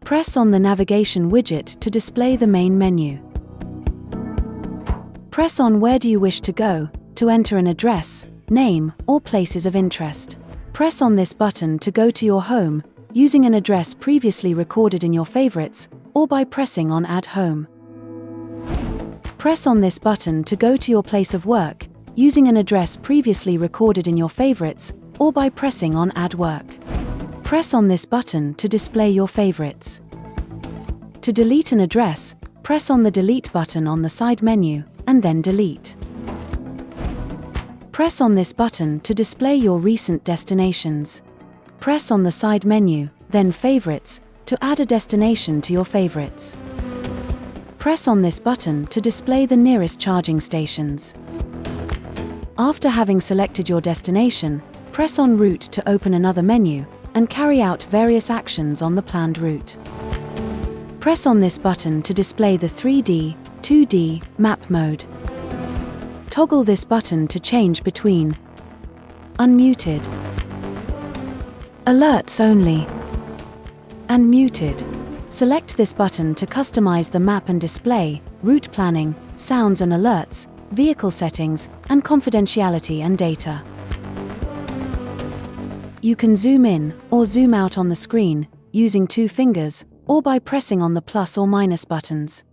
Press on the navigation widget to display the main menu. Press on Where do you wish to go to enter an address, name, or places of interest. Press on this button to go to your home, using an address previously recorded in your favorites, or by pressing on Add Home. Press on this button to go to your place of work, using an address previously recorded in your favorites, or by pressing on Add Work. Press on this button to display your favorites. To delete an address, press on the Delete button on the side menu, and then Delete. Press on this button to display your recent destinations. Press on the side menu, then Favorites, to add a destination to your favorites. Press on this button to display the nearest charging stations. After having selected your destination, press on Route to open another menu, and carry out various actions on the planned route. Press on this button to display the 3D, 2D map mode. Toggle this button to change between Unmuted, Alerts Only, and Muted. Select this button to customize the map and display, route planning, sounds and alerts, vehicle settings, and confidentiality and data. You can zoom in or zoom out on the screen using 2 fingers or by pressing on the plus or minus buttons.